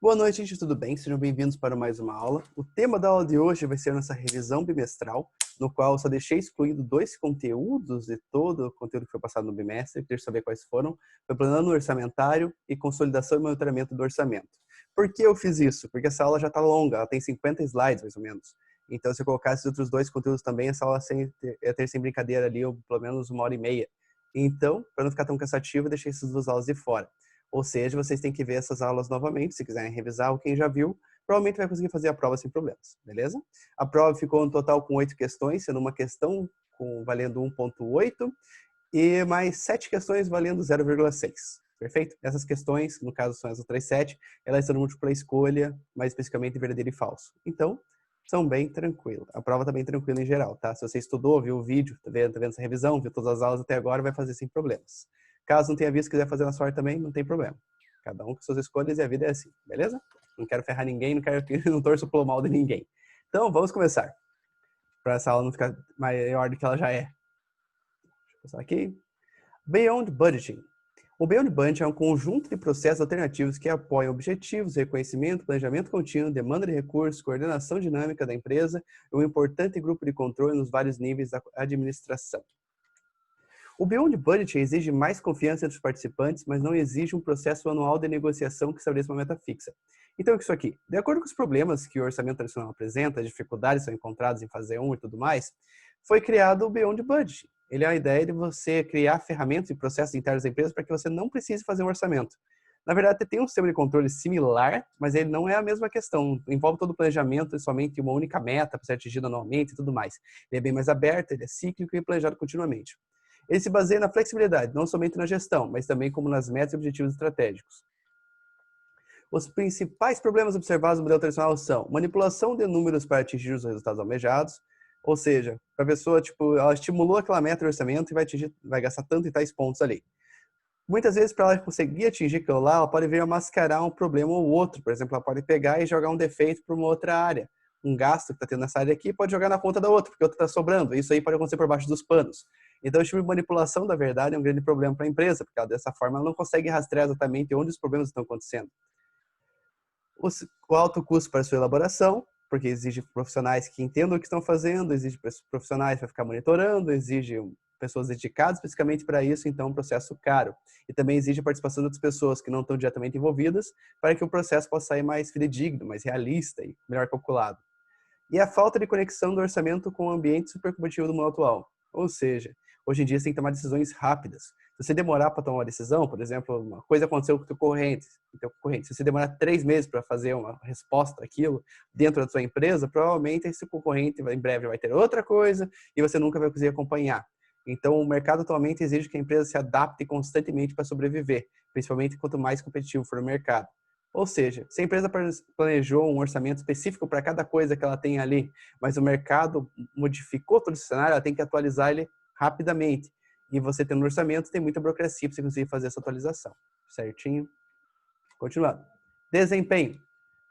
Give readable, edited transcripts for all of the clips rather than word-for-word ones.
Boa noite, gente, tudo bem? Sejam bem-vindos para mais uma aula. O tema da aula de hoje vai ser nossa revisão bimestral, no qual eu só deixei excluído 2 conteúdos de todo o conteúdo que foi passado no bimestre. Queria saber quais foram. Foi plano orçamentário e consolidação e monitoramento do orçamento. Por que eu fiz isso? Porque essa aula já está longa, ela tem 50 slides, mais ou menos. Então, se eu colocasse os outros 2 conteúdos também, essa aula ia ter sem brincadeira ali, ou pelo menos 1h30. Então, para não ficar tão cansativo, eu deixei essas 2 aulas de fora. Ou seja, vocês têm que ver essas aulas novamente, se quiserem revisar, ou quem já viu, provavelmente vai conseguir fazer a prova sem problemas, beleza? A prova ficou no total com 8 questões, sendo uma questão valendo 1,8 e mais 7 questões valendo 0,6. Perfeito? Essas questões, no caso são as outras 7, elas são múltipla escolha, mais especificamente verdadeiro e falso. Então, são bem tranquilas. A prova está bem tranquila em geral, tá? Se você estudou, viu o vídeo, tá vendo essa revisão, viu todas as aulas até agora, vai fazer sem problemas. Caso não tenha visto e quiser fazer na sua hora também, não tem problema. Cada um com suas escolhas e a vida é assim, beleza? Não quero ferrar ninguém, não torço pelo mal de ninguém. Então, vamos começar. Para essa aula não ficar maior do que ela já é. Deixa eu passar aqui. Beyond Budgeting. O Beyond Budgeting é um conjunto de processos alternativos que apoiam objetivos, reconhecimento, planejamento contínuo, demanda de recursos, coordenação dinâmica da empresa e um importante grupo de controle nos vários níveis da administração. O Beyond Budgeting exige mais confiança entre os participantes, mas não exige um processo anual de negociação que estabeleça uma meta fixa. Então, o que é isso aqui? De acordo com os problemas que o orçamento tradicional apresenta, as dificuldades são encontradas em fase 1 e tudo mais, foi criado o Beyond Budgeting. Ele é a ideia de você criar ferramentas e processos internos da empresa para que você não precise fazer um orçamento. Na verdade, tem um sistema de controle similar, mas ele não é a mesma questão. Envolve todo o planejamento e somente uma única meta para ser atingida anualmente e tudo mais. Ele é bem mais aberto, ele é cíclico e planejado continuamente. Ele se baseia na flexibilidade, não somente na gestão, mas também como nas metas e objetivos estratégicos. Os principais problemas observados no modelo tradicional são manipulação de números para atingir os resultados almejados, ou seja, a pessoa, ela estimulou aquela meta de orçamento e vai gastar tanto em tais pontos ali. Muitas vezes, para ela conseguir atingir aquilo lá, ela pode vir a mascarar um problema ou outro. Por exemplo, ela pode pegar e jogar um defeito para uma outra área. Um gasto que está tendo nessa área aqui pode jogar na conta da outra, porque a outra está sobrando. Isso aí pode acontecer por baixo dos panos. Então, esse tipo de manipulação da verdade é um grande problema para a empresa, porque dessa forma ela não consegue rastrear exatamente onde os problemas estão acontecendo. O alto custo para sua elaboração, porque exige profissionais que entendam o que estão fazendo, exige profissionais para ficar monitorando, exige pessoas dedicadas especificamente para isso, então é um processo caro. E também exige a participação de outras pessoas que não estão diretamente envolvidas, para que o processo possa sair mais fidedigno, mais realista e melhor calculado. E a falta de conexão do orçamento com o ambiente supercompetitivo do mundo atual. Ou seja, hoje em dia você tem que tomar decisões rápidas. Se você demorar para tomar uma decisão, por exemplo, uma coisa aconteceu com o teu concorrente, se você demorar 3 meses para fazer uma resposta àquilo dentro da sua empresa, provavelmente esse concorrente em breve vai ter outra coisa e você nunca vai conseguir acompanhar. Então, o mercado atualmente exige que a empresa se adapte constantemente para sobreviver, principalmente quanto mais competitivo for o mercado. Ou seja, se a empresa planejou um orçamento específico para cada coisa que ela tem ali, mas o mercado modificou todo esse cenário, ela tem que atualizar ele rapidamente. E você tendo um orçamento, tem muita burocracia para você conseguir fazer essa atualização. Certinho? Continuando. Desempenho.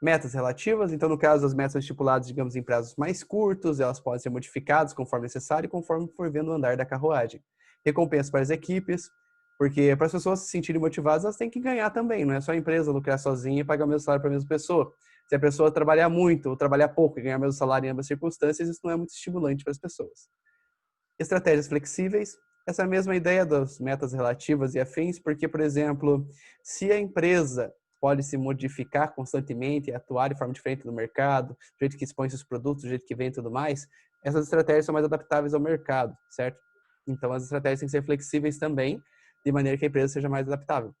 Metas relativas. Então, no caso, as metas estipuladas, digamos, em prazos mais curtos, elas podem ser modificadas conforme necessário e conforme for vendo o andar da carruagem. Recompensa para as equipes, porque para as pessoas se sentirem motivadas, elas têm que ganhar também. Não é só a empresa lucrar sozinha e pagar o mesmo salário para a mesma pessoa. Se a pessoa trabalhar muito ou trabalhar pouco e ganhar o mesmo salário em ambas circunstâncias, isso não é muito estimulante para as pessoas. Estratégias flexíveis. Essa é a mesma ideia das metas relativas e afins, porque, por exemplo, se a empresa pode se modificar constantemente e atuar de forma diferente no mercado, do jeito que expõe seus produtos, do jeito que vende e tudo mais, essas estratégias são mais adaptáveis ao mercado, certo? Então, as estratégias têm que ser flexíveis também, de maneira que a empresa seja mais adaptável.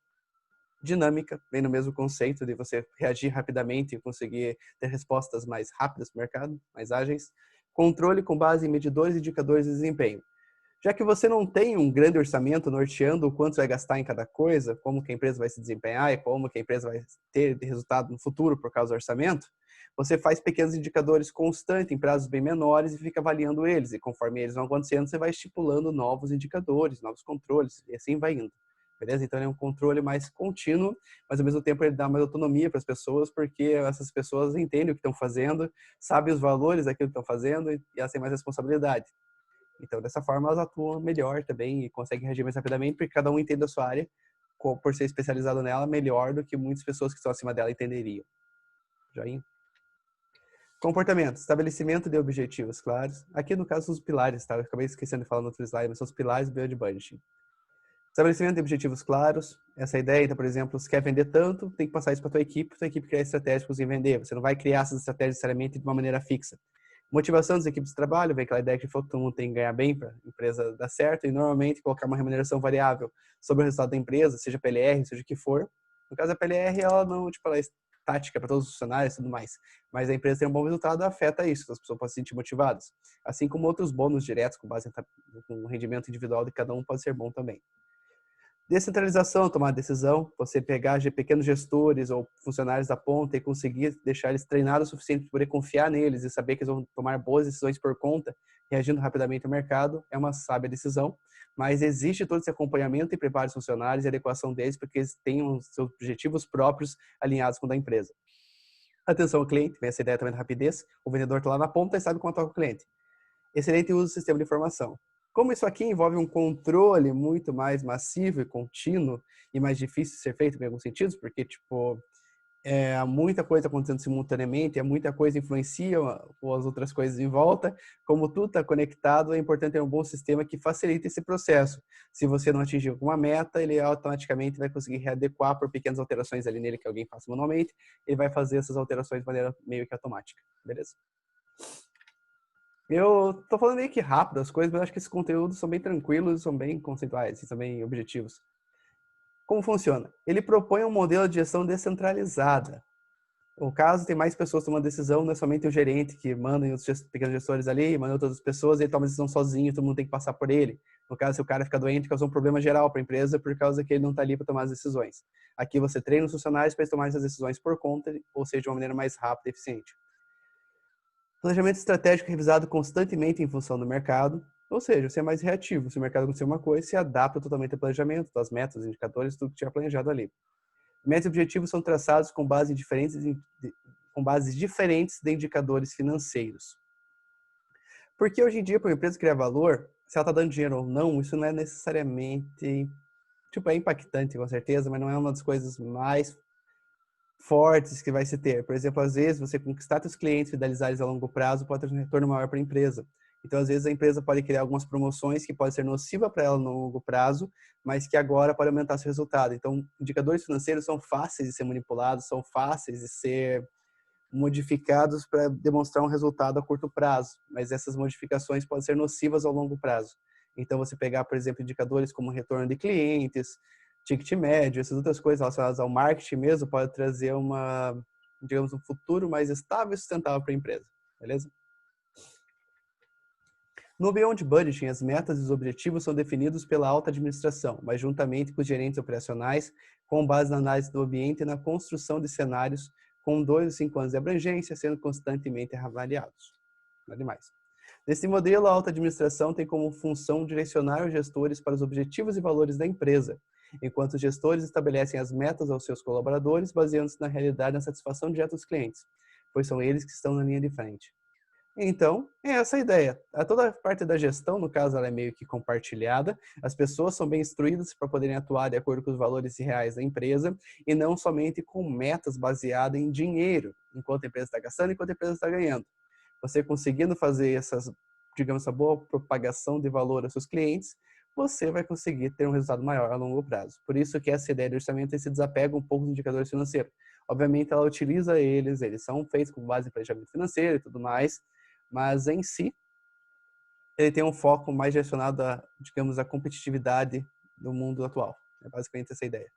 Dinâmica, vem no mesmo conceito de você reagir rapidamente e conseguir ter respostas mais rápidas para o mercado, mais ágeis. Controle com base em medidores e indicadores de desempenho. Já que você não tem um grande orçamento norteando o quanto vai gastar em cada coisa, como que a empresa vai se desempenhar e como que a empresa vai ter de resultado no futuro por causa do orçamento, você faz pequenos indicadores constantes em prazos bem menores e fica avaliando eles. E conforme eles vão acontecendo, você vai estipulando novos indicadores, novos controles, e assim vai indo. Beleza? Então, ele é um controle mais contínuo, mas ao mesmo tempo ele dá mais autonomia para as pessoas, porque essas pessoas entendem o que estão fazendo, sabem os valores daquilo que estão fazendo e elas têm mais responsabilidade. Então, dessa forma, elas atuam melhor também e conseguem reagir mais rapidamente, porque cada um entende a sua área, por ser especializado nela, melhor do que muitas pessoas que estão acima dela entenderiam. Joinha. Comportamento, estabelecimento de objetivos claros. Aqui no caso são os pilares, tá? Eu acabei esquecendo de falar no outro slide, mas são os pilares do Build Budgeting. Estabelecimento de objetivos claros, essa ideia, então, por exemplo, se quer vender tanto, tem que passar isso para a tua equipe criar estratégias em vender. Você não vai criar essas estratégias necessariamente de uma maneira fixa. Motivação das equipes de trabalho, vem aquela ideia que todo mundo tem que ganhar bem para a empresa dar certo, e normalmente colocar uma remuneração variável sobre o resultado da empresa, seja PLR, seja o que for. No caso da PLR, ela não, tipo, ela é tática para todos os funcionários e tudo mais, mas a empresa tem um bom resultado, afeta isso, as pessoas podem se sentir motivadas. Assim como outros bônus diretos com base no rendimento individual de cada um pode ser bom também. Descentralização, tomar decisão, você pegar pequenos gestores ou funcionários da ponta e conseguir deixar eles treinados o suficiente para poder confiar neles e saber que eles vão tomar boas decisões por conta, reagindo rapidamente ao mercado, é uma sábia decisão, mas existe todo esse acompanhamento e preparo dos funcionários e adequação deles para que eles tenham seus objetivos próprios alinhados com o da empresa. Atenção ao cliente, vem essa ideia também da rapidez, o vendedor está lá na ponta e sabe como toca o cliente. Excelente uso do sistema de informação. Como isso aqui envolve um controle muito mais massivo e contínuo e mais difícil de ser feito em alguns sentidos, porque, tipo, muita coisa acontecendo simultaneamente, muita coisa influencia as outras coisas em volta. Como tudo está conectado, é importante ter um bom sistema que facilite esse processo. Se você não atingir alguma meta, ele automaticamente vai conseguir readequar por pequenas alterações ali nele que alguém faça manualmente, ele vai fazer essas alterações de maneira meio que automática, beleza? Eu tô falando meio que rápido as coisas, mas eu acho que esses conteúdos são bem tranquilos, são bem conceituais, são bem objetivos. Como funciona? Ele propõe um modelo de gestão descentralizada. No caso, tem mais pessoas tomando decisão, não é somente o gerente que manda em outros pequenos gestores ali, manda outras pessoas, ele toma a decisão sozinho, todo mundo tem que passar por ele. No caso, se o cara fica doente, causa um problema geral para a empresa por causa que ele não está ali para tomar as decisões. Aqui você treina os funcionários para eles tomarem as decisões por conta, ou seja, de uma maneira mais rápida e eficiente. Planejamento estratégico revisado constantemente em função do mercado, ou seja, você é mais reativo. Se o mercado acontecer uma coisa, se adapta totalmente ao planejamento, às metas, aos indicadores, tudo que tinha planejado ali. Metas e objetivos são traçados com bases diferentes de indicadores financeiros. Porque hoje em dia, para uma empresa criar valor, se ela está dando dinheiro ou não, isso não é necessariamente... Tipo, é impactante, com certeza, mas não é uma das coisas mais fortes que vai se ter. Por exemplo, às vezes você conquistar seus clientes, fidelizar eles a longo prazo, pode ter um retorno maior para a empresa. Então, às vezes a empresa pode criar algumas promoções que podem ser nociva para ela no longo prazo, mas que agora pode aumentar seu resultado. Então, indicadores financeiros são fáceis de ser manipulados, são fáceis de ser modificados para demonstrar um resultado a curto prazo, mas essas modificações podem ser nocivas ao longo prazo. Então, você pegar, por exemplo, indicadores como retorno de clientes, ticket médio, essas outras coisas relacionadas ao marketing mesmo, pode trazer digamos, um futuro mais estável e sustentável para a empresa, beleza? No Beyond Budgeting, as metas e os objetivos são definidos pela alta administração, mas juntamente com os gerentes operacionais, com base na análise do ambiente e na construção de cenários com 2 ou 5 anos de abrangência, sendo constantemente avaliados. Nada mais. Nesse modelo, a alta administração tem como função direcionar os gestores para os objetivos e valores da empresa, enquanto os gestores estabelecem as metas aos seus colaboradores, baseando-se na realidade e na satisfação direta dos clientes, pois são eles que estão na linha de frente. Então, é essa a ideia. Toda a parte da gestão, no caso, ela é meio que compartilhada. As pessoas são bem instruídas para poderem atuar de acordo com os valores reais da empresa e não somente com metas baseadas em dinheiro, enquanto a empresa está gastando e enquanto a empresa está ganhando. Você conseguindo fazer digamos, essa boa propagação de valor aos seus clientes, você vai conseguir ter um resultado maior a longo prazo. Por isso que essa ideia de orçamento se desapega um pouco dos indicadores financeiros. Obviamente, ela utiliza eles são feitos com base em planejamento financeiro e tudo mais, mas em si, ele tem um foco mais direcionado a, digamos, a competitividade do mundo atual. É basicamente essa a ideia.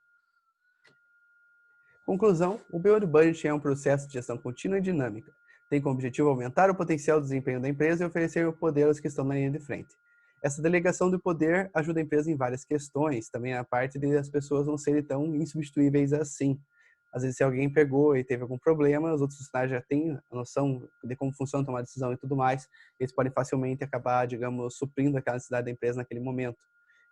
Conclusão, o Beyond Budget é um processo de gestão contínua e dinâmica. Tem como objetivo aumentar o potencial de desempenho da empresa e oferecer o poder aos que estão na linha de frente. Essa delegação do poder ajuda a empresa em várias questões, também a parte de as pessoas não serem tão insubstituíveis assim. Às vezes, se alguém pegou e teve algum problema, os outros funcionários já têm a noção de como funciona tomar decisão e tudo mais, eles podem facilmente acabar, digamos, suprindo aquela necessidade da empresa naquele momento.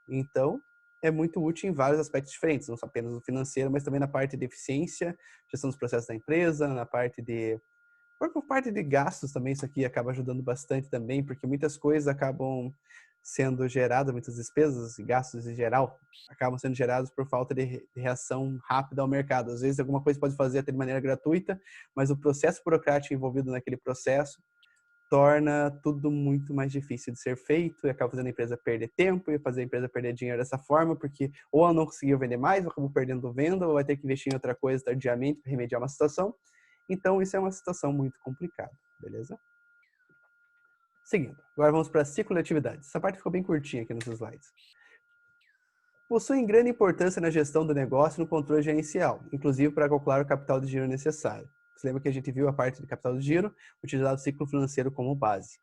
Então, é muito útil em vários aspectos diferentes, não só apenas no financeiro, mas também na parte de eficiência, gestão dos processos da empresa, na parte de... Por parte de gastos também, isso aqui acaba ajudando bastante também, porque muitas coisas acabam sendo geradas, muitas despesas e gastos em geral, acabam sendo gerados por falta de reação rápida ao mercado. Às vezes alguma coisa pode fazer até de maneira gratuita, mas o processo burocrático envolvido naquele processo torna tudo muito mais difícil de ser feito e acaba fazendo a empresa perder tempo e fazer a empresa perder dinheiro dessa forma, porque ou ela não conseguiu vender mais, ou acabou perdendo venda, ou vai ter que investir em outra coisa tardiamente para remediar uma situação. Então, isso é uma situação muito complicada, beleza? Seguindo, agora vamos para ciclo de atividades. Essa parte ficou bem curtinha aqui nos slides. Possuem grande importância na gestão do negócio e no controle gerencial, inclusive para calcular o capital de giro necessário. Você lembra que a gente viu a parte de capital de giro, utilizado o ciclo financeiro como base.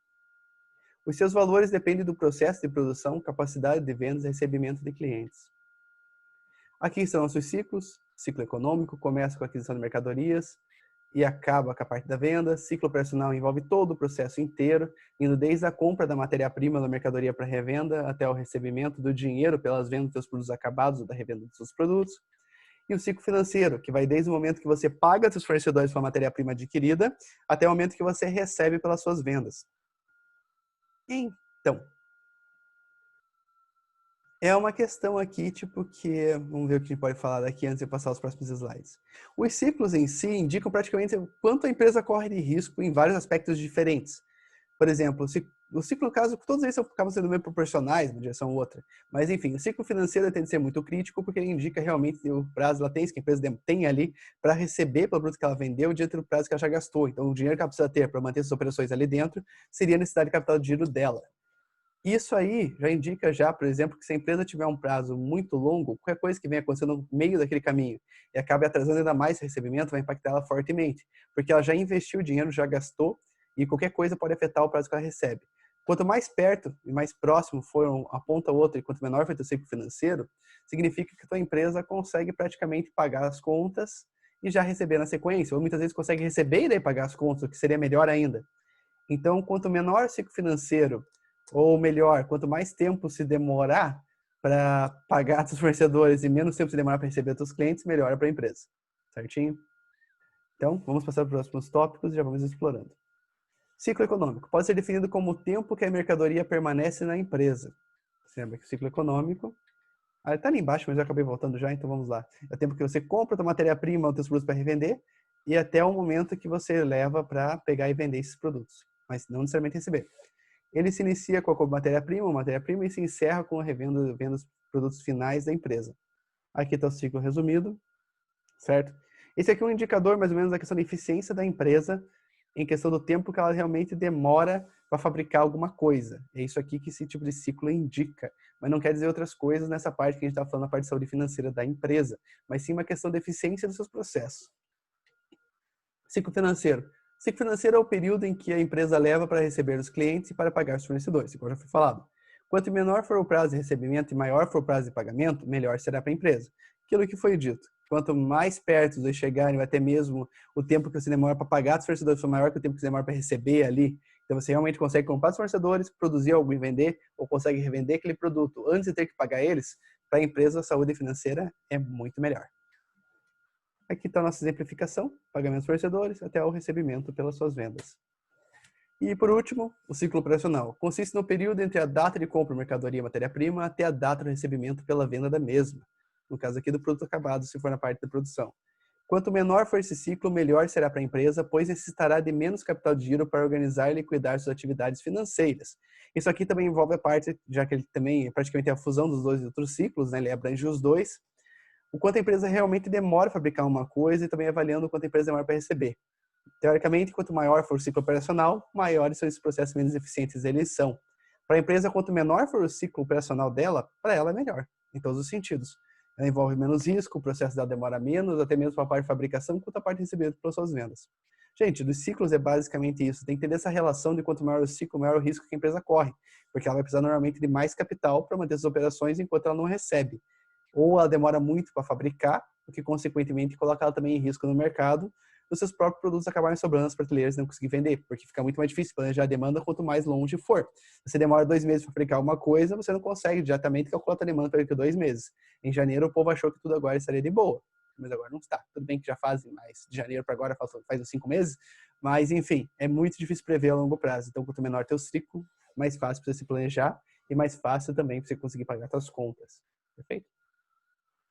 Os seus valores dependem do processo de produção, capacidade de vendas e recebimento de clientes. Aqui estão nossos ciclos. Ciclo econômico começa com a aquisição de mercadorias e acaba com a parte da venda. Ciclo operacional envolve todo o processo inteiro, indo desde a compra da matéria-prima da mercadoria para revenda até o recebimento do dinheiro pelas vendas dos seus produtos acabados ou da revenda dos seus produtos. E o ciclo financeiro, que vai desde o momento que você paga seus fornecedores pela matéria-prima adquirida até o momento que você recebe pelas suas vendas. Então, é uma questão aqui, tipo, que... Vamos ver o que a gente pode falar daqui antes de passar os próximos slides. Os ciclos em si indicam praticamente quanto a empresa corre de risco em vários aspectos diferentes. Por exemplo, o ciclo, no caso, todos eles acabam sendo meio proporcionais, uma direção ou outra. Mas, enfim, o ciclo financeiro tende a ser muito crítico porque ele indica realmente o prazo latente que a empresa tem ali para receber pelo produto que ela vendeu diante do prazo que ela já gastou. Então, o dinheiro que ela precisa ter para manter suas operações ali dentro seria a necessidade de capital de giro dela. Isso aí já indica já, por exemplo, que se a empresa tiver um prazo muito longo, qualquer coisa que venha acontecendo no meio daquele caminho e acabe atrasando ainda mais o recebimento, vai impactar ela fortemente, porque ela já investiu o dinheiro, já gastou, e qualquer coisa pode afetar o prazo que ela recebe. Quanto mais perto e mais próximo for a ponta ou outra, e quanto menor for o teu ciclo financeiro, significa que a tua empresa consegue praticamente pagar as contas e já receber na sequência, ou muitas vezes consegue receber e daí pagar as contas, o que seria melhor ainda. Então, quanto menor o ciclo financeiro, ou melhor, quanto mais tempo se demorar para pagar seus fornecedores e menos tempo se demorar para receber seus clientes, melhor para a empresa. Certinho? Então, vamos passar para os próximos tópicos e já vamos explorando. Ciclo econômico. Pode ser definido como o tempo que a mercadoria permanece na empresa. Você lembra que o ciclo econômico... está ali embaixo, mas eu acabei voltando já, então vamos lá. É o tempo que você compra a tua matéria-prima, os teus produtos para revender, e até o momento que você leva para pegar e vender esses produtos, mas não necessariamente receber. Ele se inicia com a matéria-prima e se encerra com a revenda dos produtos finais da empresa. Aqui está o ciclo resumido, certo? Esse aqui é um indicador mais ou menos da questão da eficiência da empresa em questão do tempo que ela realmente demora para fabricar alguma coisa. É isso aqui que esse tipo de ciclo indica, mas não quer dizer outras coisas nessa parte que a gente está falando, a parte de saúde financeira da empresa, mas sim uma questão de eficiência dos seus processos. Ciclo financeiro. Ciclo financeiro é o período em que a empresa leva para receber os clientes e para pagar os fornecedores, como já foi falado. Quanto menor for o prazo de recebimento e maior for o prazo de pagamento, melhor será para a empresa. Aquilo que foi dito. Quanto mais perto de chegarem, ou até mesmo o tempo que você demora para pagar os fornecedores for maior que o tempo que você demora para receber ali, então você realmente consegue comprar os fornecedores, produzir algo e vender, ou consegue revender aquele produto antes de ter que pagar eles, para a empresa a saúde financeira é muito melhor. Aqui está a nossa exemplificação, pagamentos fornecedores até o recebimento pelas suas vendas. E por último, o ciclo operacional. Consiste no período entre a data de compra de mercadoria e matéria-prima até a data do recebimento pela venda da mesma. No caso aqui do produto acabado, se for na parte da produção. Quanto menor for esse ciclo, melhor será para a empresa, pois necessitará de menos capital de giro para organizar e liquidar suas atividades financeiras. Isso aqui também envolve a parte, já que ele também praticamente é a fusão dos dois outros ciclos, né? Ele abrange os dois. O quanto a empresa realmente demora a fabricar uma coisa e também avaliando o quanto a empresa demora para receber. Teoricamente, quanto maior for o ciclo operacional, maiores são esses processos, menos eficientes eles são. Para a empresa, quanto menor for o ciclo operacional dela, para ela é melhor, em todos os sentidos. Ela envolve menos risco, o processo dela demora menos, até mesmo para a parte de fabricação, quanto a parte de recebimento pelas suas vendas. Gente, dos ciclos é basicamente isso. Tem que ter essa relação de quanto maior o ciclo, maior o risco que a empresa corre. Porque ela vai precisar normalmente de mais capital para manter suas operações enquanto ela não recebe. Ou ela demora muito para fabricar, o que consequentemente coloca ela também em risco no mercado, os seus próprios produtos acabarem sobrando nas prateleiras e não conseguir vender, porque fica muito mais difícil planejar a demanda quanto mais longe for. Se você demora 2 meses para fabricar uma coisa, você não consegue diretamente calcular a demanda para daqui a 2 meses. Em janeiro, o povo achou que tudo agora estaria de boa, mas agora não está. Tudo bem que já fazem, mas de janeiro para agora faz uns 5 meses, mas enfim, é muito difícil prever a longo prazo. Então, quanto menor teu ciclo, mais fácil para você se planejar e mais fácil também para você conseguir pagar suas contas. Perfeito?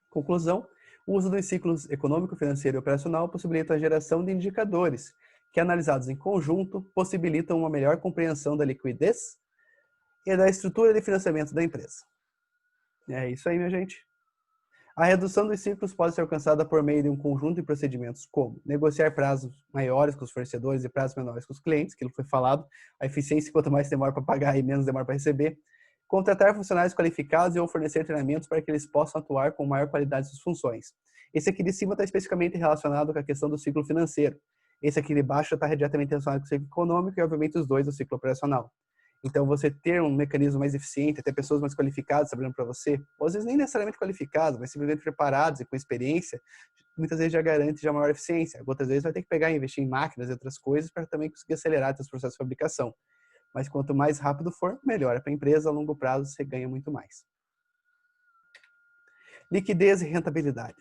Conclusão, o uso dos ciclos econômico, financeiro e operacional possibilita a geração de indicadores que, analisados em conjunto, possibilitam uma melhor compreensão da liquidez e da estrutura de financiamento da empresa. É isso aí, minha gente. A redução dos ciclos pode ser alcançada por meio de um conjunto de procedimentos como negociar prazos maiores com os fornecedores e prazos menores com os clientes, aquilo que foi falado, a eficiência quanto mais demora para pagar e menos demora para receber, contratar funcionários qualificados e ou fornecer treinamentos para que eles possam atuar com maior qualidade em suas funções. Esse aqui de cima está especificamente relacionado com a questão do ciclo financeiro. Esse aqui de baixo está diretamente relacionado com o ciclo econômico e, obviamente, os dois do ciclo operacional. Então, você ter um mecanismo mais eficiente, ter pessoas mais qualificadas trabalhando para você, ou às vezes nem necessariamente qualificadas, mas simplesmente preparados e com experiência, muitas vezes já garante já maior eficiência. Outras vezes vai ter que pegar e investir em máquinas e outras coisas para também conseguir acelerar os processos de fabricação. Mas quanto mais rápido for, melhor. Para a empresa, a longo prazo, você ganha muito mais. Liquidez e rentabilidade.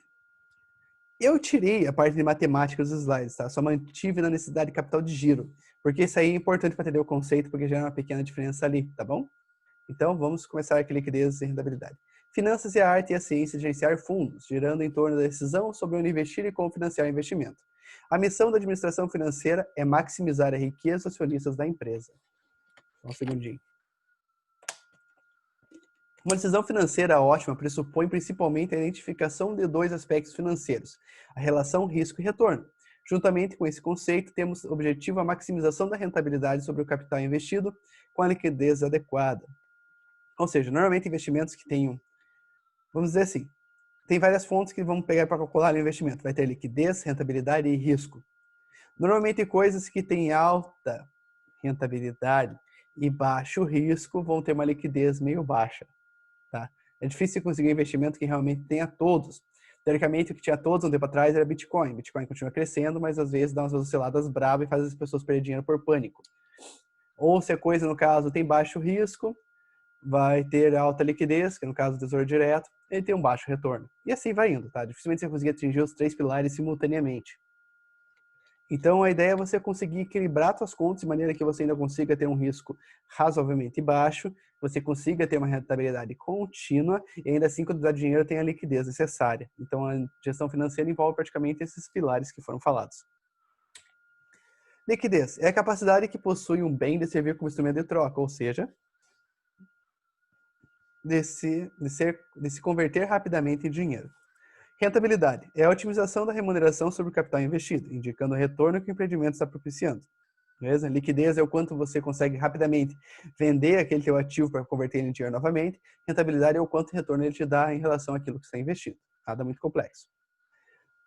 Eu tirei a parte de matemática dos slides, tá? Só mantive na necessidade de capital de giro, porque isso aí é importante para entender o conceito, porque gera uma pequena diferença ali, tá bom? Então, vamos começar com liquidez e rentabilidade. Finanças é a arte e a ciência de gerenciar fundos, girando em torno da decisão sobre onde investir e como financiar o investimento. A missão da administração financeira é maximizar a riqueza dos acionistas da empresa. Só um segundinho. Uma decisão financeira ótima pressupõe principalmente a identificação de dois aspectos financeiros, a relação risco e retorno. Juntamente com esse conceito, temos o objetivo a maximização da rentabilidade sobre o capital investido com a liquidez adequada. Ou seja, normalmente investimentos que tenham, vamos dizer assim, tem várias fontes que vamos pegar para calcular o investimento. Vai ter liquidez, rentabilidade e risco. Normalmente coisas que têm alta rentabilidade e baixo risco vão ter uma liquidez meio baixa. Tá? É difícil conseguir investimento que realmente tenha todos. Teoricamente, o que tinha todos um tempo atrás era Bitcoin. Bitcoin continua crescendo, mas às vezes dá umas osciladas bravas e faz as pessoas perderem dinheiro por pânico. Ou se a coisa, no caso, tem baixo risco, vai ter alta liquidez, que no caso do Tesouro Direto, ele tem um baixo retorno. E assim vai indo, tá? Dificilmente você conseguir atingir os três pilares simultaneamente. Então, a ideia é você conseguir equilibrar suas contas de maneira que você ainda consiga ter um risco razoavelmente baixo, você consiga ter uma rentabilidade contínua e ainda assim, quando dá dinheiro, tem a liquidez necessária. Então, a gestão financeira envolve praticamente esses pilares que foram falados. Liquidez é a capacidade que possui um bem de servir como instrumento de troca, ou seja, de se converter rapidamente em dinheiro. Rentabilidade é a otimização da remuneração sobre o capital investido, indicando o retorno que o empreendimento está propiciando. Beleza? Liquidez é o quanto você consegue rapidamente vender aquele teu ativo para converter ele em dinheiro novamente. Rentabilidade é o quanto retorno ele te dá em relação àquilo que está investido. Nada muito complexo.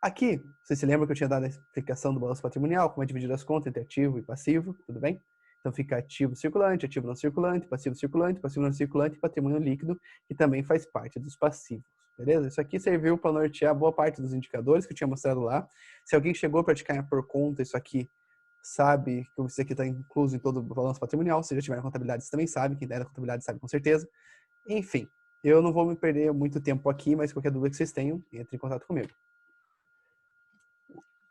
Aqui, você se lembra que eu tinha dado a explicação do balanço patrimonial, como é dividir as contas entre ativo e passivo, tudo bem? Então fica ativo circulante, ativo não circulante, passivo não circulante e patrimônio líquido, que também faz parte dos passivos. Beleza? Isso aqui serviu para nortear boa parte dos indicadores que eu tinha mostrado lá. Se alguém chegou a praticar por conta isso aqui, sabe que isso aqui está incluso em todo o balanço patrimonial. Se já tiver na contabilidade, você também sabe. Quem der na contabilidade sabe com certeza. Enfim, eu não vou me perder muito tempo aqui, mas qualquer dúvida que vocês tenham, entre em contato comigo.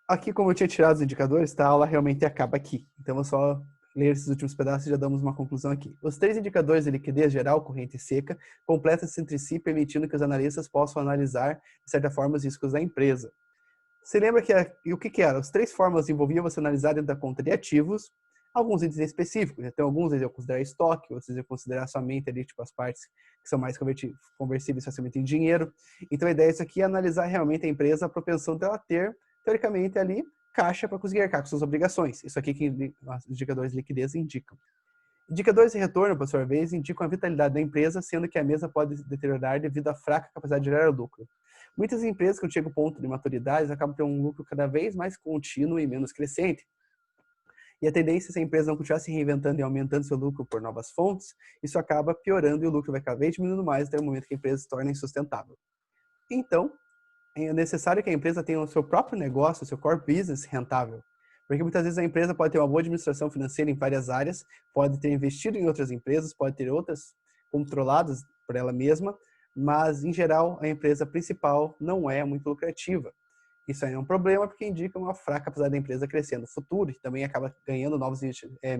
Aqui, como eu tinha tirado os indicadores, a aula realmente acaba aqui. Então, eu só ler esses últimos pedaços e já damos uma conclusão aqui. Os três indicadores de liquidez geral, corrente e seca completam-se entre si, permitindo que os analistas possam analisar, de certa forma, os riscos da empresa. Você lembra que o que era? As três formas envolviam você analisar dentro da conta de ativos, alguns itens específicos. Então, alguns eu considerar estoque, outros eu considerar somente ali, tipo, as partes que são mais conversíveis facilmente em dinheiro. Então, a ideia disso aqui é analisar realmente a empresa, a propensão dela ter, teoricamente, ali, caixa para conseguir arcar com suas obrigações. Isso aqui que os indicadores de liquidez indicam. Indicadores de retorno, por sua vez, indicam a vitalidade da empresa, sendo que a mesma pode deteriorar devido à fraca capacidade de gerar lucro. Muitas empresas, quando chegam ao ponto de maturidade, acabam tendo um lucro cada vez mais contínuo e menos crescente. E a tendência, se a empresa não continuar se reinventando e aumentando seu lucro por novas fontes, isso acaba piorando e o lucro vai cada vez diminuindo mais até o momento que a empresa se torna insustentável. Então, é necessário que a empresa tenha o seu próprio negócio, o seu core business rentável. Porque muitas vezes a empresa pode ter uma boa administração financeira em várias áreas, pode ter investido em outras empresas, pode ter outras controladas por ela mesma, mas, em geral, a empresa principal não é muito lucrativa. Isso aí é um problema porque indica uma fraca capacidade da empresa crescer no futuro e também acaba ganhando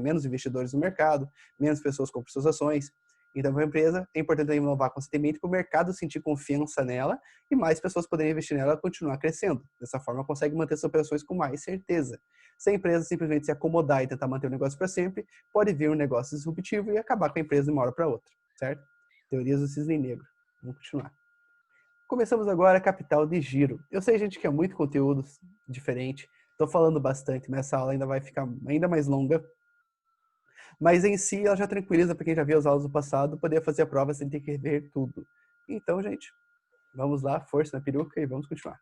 menos investidores no mercado, menos pessoas compram suas ações. Então, para a empresa, é importante inovar constantemente para o mercado sentir confiança nela e mais pessoas poderem investir nela e continuar crescendo. Dessa forma, consegue manter suas operações com mais certeza. Se a empresa simplesmente se acomodar e tentar manter o negócio para sempre, pode vir um negócio disruptivo e acabar com a empresa de uma hora para outra, certo? Teorias do cisne negro. Vamos continuar. Começamos agora capital de giro. Eu sei, gente, que é muito conteúdo diferente. Estou falando bastante, mas essa aula ainda vai ficar ainda mais longa. Mas em si, ela já tranquiliza para quem já viu as aulas do passado, poder fazer a prova sem ter que ver tudo. Então, gente, vamos lá, força na peruca e vamos continuar.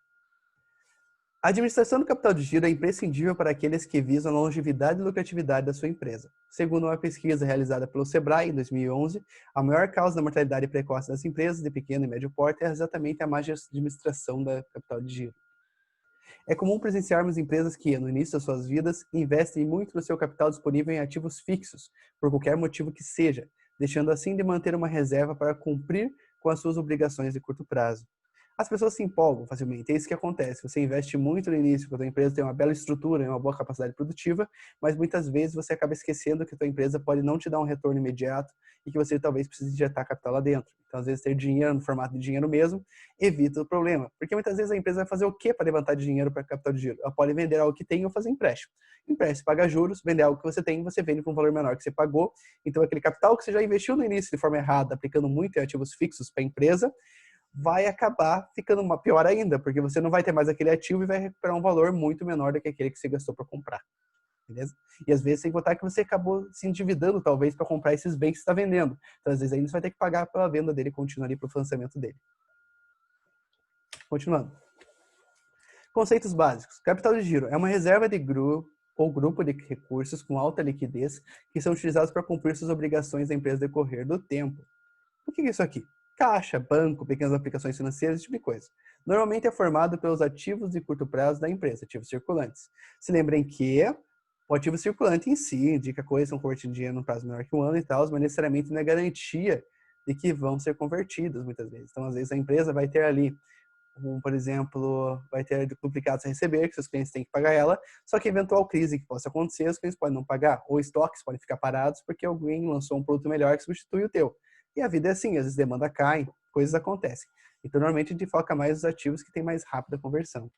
A administração do capital de giro é imprescindível para aqueles que visam a longevidade e lucratividade da sua empresa. Segundo uma pesquisa realizada pelo Sebrae em 2011, a maior causa da mortalidade precoce das empresas de pequeno e médio porte é exatamente a má administração da capital de giro. É comum presenciarmos empresas que, no início das suas vidas, investem muito do seu capital disponível em ativos fixos, por qualquer motivo que seja, deixando assim de manter uma reserva para cumprir com as suas obrigações de curto prazo. As pessoas se empolgam facilmente, é isso que acontece. Você investe muito no início, quando a empresa tem uma bela estrutura e uma boa capacidade produtiva, mas muitas vezes você acaba esquecendo que a tua empresa pode não te dar um retorno imediato e que você talvez precise injetar capital lá dentro. Então, às vezes, ter dinheiro no formato de dinheiro mesmo evita o problema. Porque muitas vezes a empresa vai fazer o quê para levantar dinheiro para capital de giro? Ela pode vender algo que tem ou fazer empréstimo. Empréstimo, paga juros, vender algo que você tem, você vende por um valor menor que você pagou. Então, aquele capital que você já investiu no início de forma errada, aplicando muito em ativos fixos para a empresa, vai acabar ficando pior ainda, porque você não vai ter mais aquele ativo e vai recuperar um valor muito menor do que aquele que você gastou para comprar. Beleza? E às vezes sem contar que você acabou se endividando talvez para comprar esses bens que você está vendendo. Então às vezes ainda você vai ter que pagar pela venda dele e continuar ali para o financiamento dele. Continuando. Conceitos básicos. Capital de giro é uma reserva de grupo ou grupo de recursos com alta liquidez que são utilizados para cumprir suas obrigações da empresa decorrer do tempo. O que é isso aqui? Caixa, banco, pequenas aplicações financeiras, esse tipo de coisa. Normalmente é formado pelos ativos de curto prazo da empresa, ativos circulantes. Se lembrem que o ativo circulante em si indica coisas que são convertidas em dinheiro num prazo menor que um ano e tal, mas necessariamente não é garantia de que vão ser convertidos muitas vezes. Então, às vezes, a empresa vai ter ali, por exemplo, vai ter duplicados a receber, que seus clientes têm que pagar ela, só que eventual crise que possa acontecer, os clientes podem não pagar, ou estoques podem ficar parados porque alguém lançou um produto melhor que substitui o teu. E a vida é assim, às vezes demanda cai, coisas acontecem. Então, normalmente, a gente foca mais nos ativos que têm mais rápida conversão.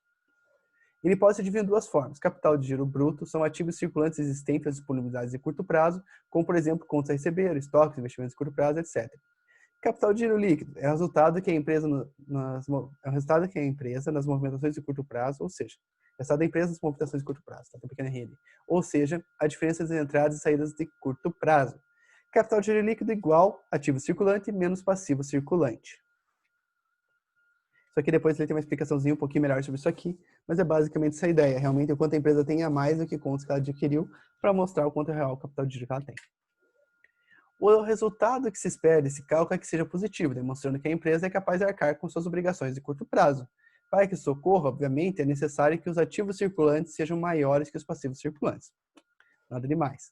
Ele pode ser dividido em duas formas. Capital de giro bruto são ativos circulantes existentes às disponibilidades de curto prazo, como, por exemplo, contas a receber, estoques, investimentos de curto prazo, etc. Capital de giro líquido é o resultado que a empresa nas movimentações de curto prazo, ou seja, resultado da empresa nas movimentações de curto prazo, tá? Tem uma pequena rede. Ou seja, a diferença entre entradas e saídas de curto prazo. Capital de giro líquido igual ativo circulante menos passivo circulante. Isso aqui depois ele tem uma explicaçãozinha um pouquinho melhor sobre isso aqui, mas é basicamente essa ideia. Realmente, o quanto a empresa tem a mais do que contas que ela adquiriu para mostrar o quanto é real o capital de giro que ela tem. O resultado que se espera desse cálculo é que seja positivo, demonstrando que a empresa é capaz de arcar com suas obrigações de curto prazo. Para que isso ocorra, obviamente, é necessário que os ativos circulantes sejam maiores que os passivos circulantes. Nada demais.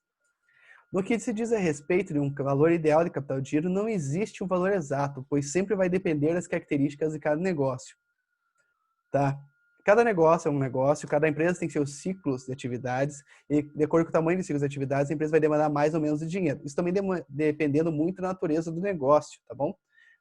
No que se diz a respeito de um valor ideal de capital de giro, não existe um valor exato, pois sempre vai depender das características de cada negócio. Tá? Cada negócio é um negócio, cada empresa tem seus ciclos de atividades e, de acordo com o tamanho dos ciclos de atividades, a empresa vai demandar mais ou menos de dinheiro. Isso também dependendo muito da natureza do negócio, tá bom?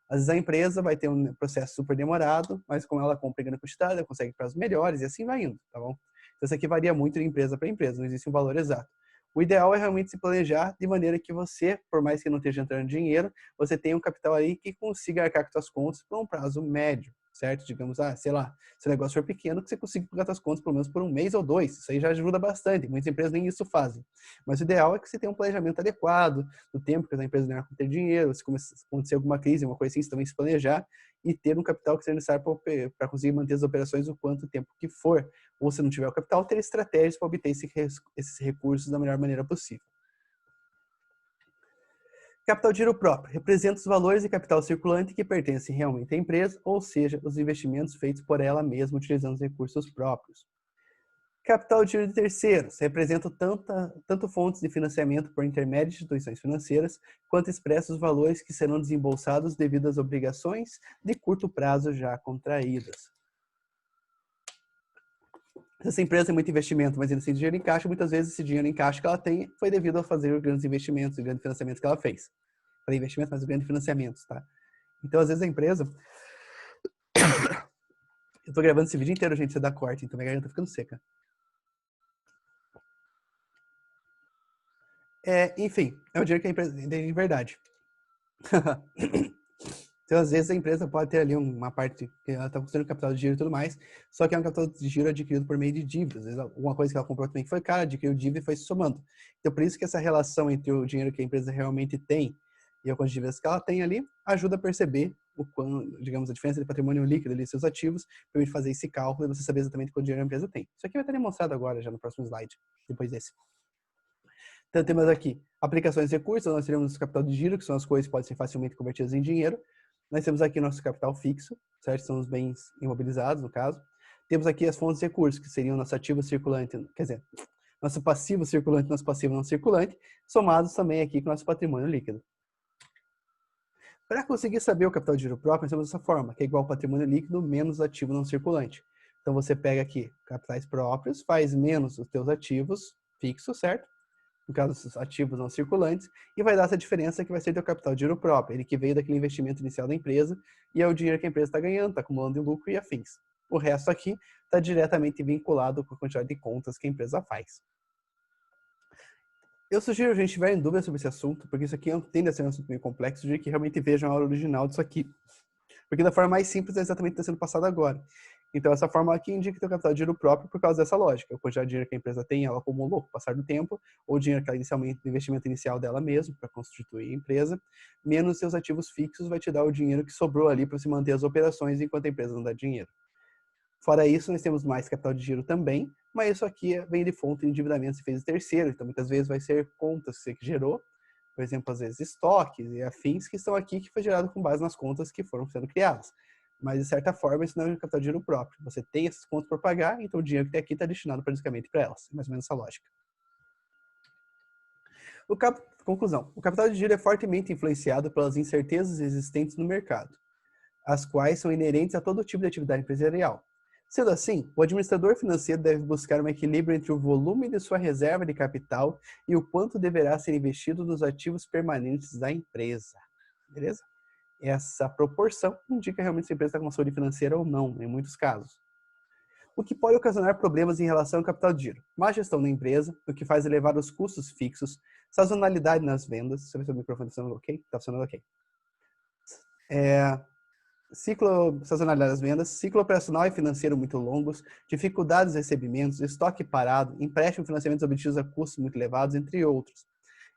Às vezes a empresa vai ter um processo super demorado, mas como ela compra em grande quantidade, ela consegue prazos melhores e assim vai indo, tá bom? Então isso aqui varia muito de empresa para empresa, não existe um valor exato. O ideal é realmente se planejar de maneira que você, por mais que não esteja entrando dinheiro, você tenha um capital aí que consiga arcar com suas contas por um prazo médio, certo? Digamos, sei lá, se o negócio for pequeno, que você consiga pagar suas contas pelo menos por um mês ou dois. Isso aí já ajuda bastante. Muitas empresas nem isso fazem. Mas o ideal é que você tenha um planejamento adequado do tempo que a empresa não vai ter dinheiro, se acontecer alguma crise, uma coisa assim, você também se planejar e ter um capital que seja necessário para conseguir manter as operações o quanto tempo que for. Ou se não tiver o capital, ter estratégias para obter esses recursos da melhor maneira possível. Capital de giro próprio representa os valores de capital circulante que pertencem realmente à empresa, ou seja, os investimentos feitos por ela mesma utilizando os recursos próprios. Capital de giro de terceiros representa tanto fontes de financiamento por intermédio de instituições financeiras, quanto expressa os valores que serão desembolsados devido às obrigações de curto prazo já contraídas. Se essa empresa tem muito investimento, mas ainda sem dinheiro em caixa, muitas vezes esse dinheiro em caixa que ela tem foi devido a fazer grandes investimentos e grandes financiamentos que ela fez. para investimento, mas eu ganho de financiamentos, tá? Então, às vezes a empresa... Eu tô gravando esse vídeo inteiro, gente, você dá corte, então minha garganta tá ficando seca. Enfim, é o dinheiro que a empresa tem de verdade. Então, às vezes, a empresa pode ter ali uma parte que ela está custando capital de giro e tudo mais, só que é um capital de giro adquirido por meio de dívidas. Às vezes, alguma coisa que ela comprou também que foi cara, adquiriu dívida e foi se somando. Então, por isso que essa relação entre o dinheiro que a empresa realmente tem e a quantidade de dívidas que ela tem ali, ajuda a perceber o quanto, digamos, a diferença de patrimônio líquido ali, seus ativos, permite fazer esse cálculo e você saber exatamente quanto dinheiro a empresa tem. Isso aqui vai estar demonstrado agora, já no próximo slide, depois desse. Então, temos aqui aplicações de recursos, nós teremos o capital de giro, que são as coisas que podem ser facilmente convertidas em dinheiro. Nós temos aqui nosso capital fixo, certo? São os bens imobilizados, no caso. Temos aqui as fontes de recursos, que seriam nosso ativo circulante, quer dizer, nosso passivo circulante, nosso passivo não circulante, somados também aqui com nosso patrimônio líquido. Para conseguir saber o capital de giro próprio, nós temos essa forma, que é igual ao patrimônio líquido menos ativo não circulante. Então, você pega aqui capitais próprios, faz menos os teus ativos fixos, certo? No caso dos ativos não circulantes, e vai dar essa diferença que vai ser teu capital de giro próprio, ele que veio daquele investimento inicial da empresa, e é o dinheiro que a empresa está ganhando, está acumulando em lucro e afins. O resto aqui está diretamente vinculado com a quantidade de contas que a empresa faz. Eu sugiro, a gente tiver em dúvida sobre esse assunto, porque isso aqui tende a ser um assunto meio complexo, de que realmente vejam a aula original disso aqui. Porque da forma mais simples é exatamente o que está sendo passado agora. Então, essa forma aqui indica que tem o capital de giro próprio por causa dessa lógica. O quantidade de dinheiro que a empresa tem, ela acumulou com o passar do tempo, ou o dinheiro que ela inicialmente, o investimento inicial dela mesmo, para constituir a empresa, menos seus ativos fixos vai te dar o dinheiro que sobrou ali para se manter as operações enquanto a empresa não dá dinheiro. Fora isso, nós temos mais capital de giro também, mas isso aqui vem de fonte de endividamentos e fez terceiro, então muitas vezes vai ser contas que você gerou, por exemplo, às vezes estoques e afins que estão aqui, que foi gerado com base nas contas que foram sendo criadas. Mas, de certa forma, isso não é um capital de giro próprio. Você tem essas contas por pagar, então o dinheiro que tem aqui está destinado basicamente para elas. É mais ou menos essa lógica. Conclusão. O capital de giro é fortemente influenciado pelas incertezas existentes no mercado, as quais são inerentes a todo tipo de atividade empresarial. Sendo assim, o administrador financeiro deve buscar um equilíbrio entre o volume de sua reserva de capital e o quanto deverá ser investido nos ativos permanentes da empresa. Beleza? Essa proporção indica realmente se a empresa está com uma saúde financeira ou não, em muitos casos. O que pode ocasionar problemas em relação ao capital de giro. Má gestão da empresa, o que faz elevar os custos fixos, sazonalidade nas vendas. Deixa eu ver se o microfone está funcionando ok. Está funcionando ok. Ciclo sazonalidade das vendas, ciclo operacional e financeiro muito longos, dificuldades de recebimentos, estoque parado, empréstimo e financiamentos obtidos a custos muito elevados, entre outros.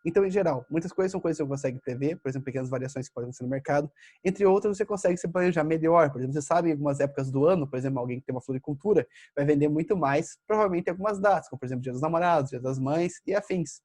Então, em geral, muitas coisas são coisas que você consegue prever, por exemplo, pequenas variações que podem acontecer no mercado. Entre outras, você consegue se planejar melhor. Por exemplo, você sabe em algumas épocas do ano, por exemplo, alguém que tem uma floricultura vai vender muito mais, provavelmente em algumas datas, como por exemplo, Dia dos Namorados, Dia das Mães e afins.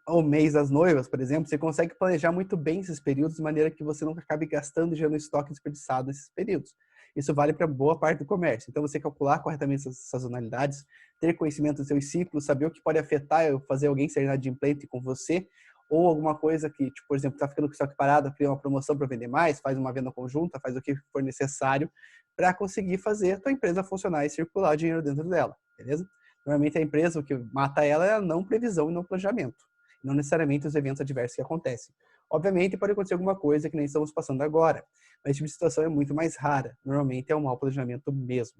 Ao mês das noivas, por exemplo, você consegue planejar muito bem esses períodos de maneira que você não acabe gastando e gerando estoque desperdiçado nesses períodos. Isso vale para boa parte do comércio. Então, você calcular corretamente essas sazonalidades, ter conhecimento dos seus ciclos, saber o que pode afetar, fazer alguém ser inadimplente com você, ou alguma coisa que, tipo, por exemplo, está ficando com o estoque parado, cria uma promoção para vender mais, faz uma venda conjunta, faz o que for necessário para conseguir fazer a tua empresa funcionar e circular dinheiro dentro dela, beleza? Normalmente a empresa, o que mata ela é a não previsão e não planejamento, não necessariamente os eventos adversos que acontecem. Obviamente pode acontecer alguma coisa que nem estamos passando agora, mas esse tipo de situação é muito mais rara. Normalmente é um mau planejamento mesmo.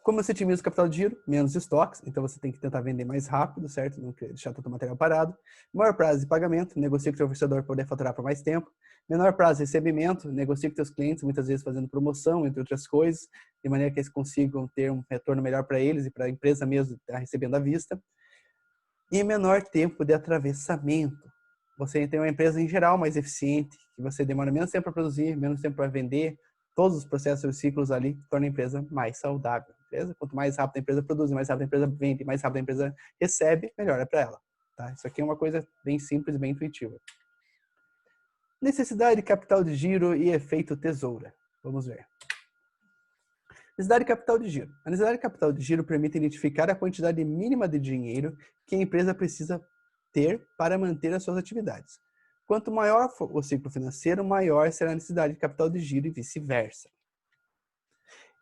Como você otimiza o capital de giro? Menos estoques, então você tem que tentar vender mais rápido, certo? Não deixar todo o material parado. Maior prazo de pagamento, negocia com o seu fornecedor para poder faturar por mais tempo. Menor prazo de recebimento, negocia com seus clientes, muitas vezes fazendo promoção, entre outras coisas, de maneira que eles consigam ter um retorno melhor para eles e para a empresa mesmo estar recebendo à vista. E menor tempo de atravessamento. Você tem uma empresa em geral mais eficiente, que você demora menos tempo para produzir, menos tempo para vender, todos os processos e ciclos ali tornam a empresa mais saudável. Beleza? Quanto mais rápido a empresa produz, mais rápido a empresa vende, mais rápido a empresa recebe, melhor é para ela. Tá? Isso aqui é uma coisa bem simples e bem intuitiva. Necessidade de capital de giro e efeito tesoura. Vamos ver. Necessidade de capital de giro. A necessidade de capital de giro permite identificar a quantidade mínima de dinheiro que a empresa precisa ter para manter as suas atividades. Quanto maior for o ciclo financeiro, maior será a necessidade de capital de giro e vice-versa.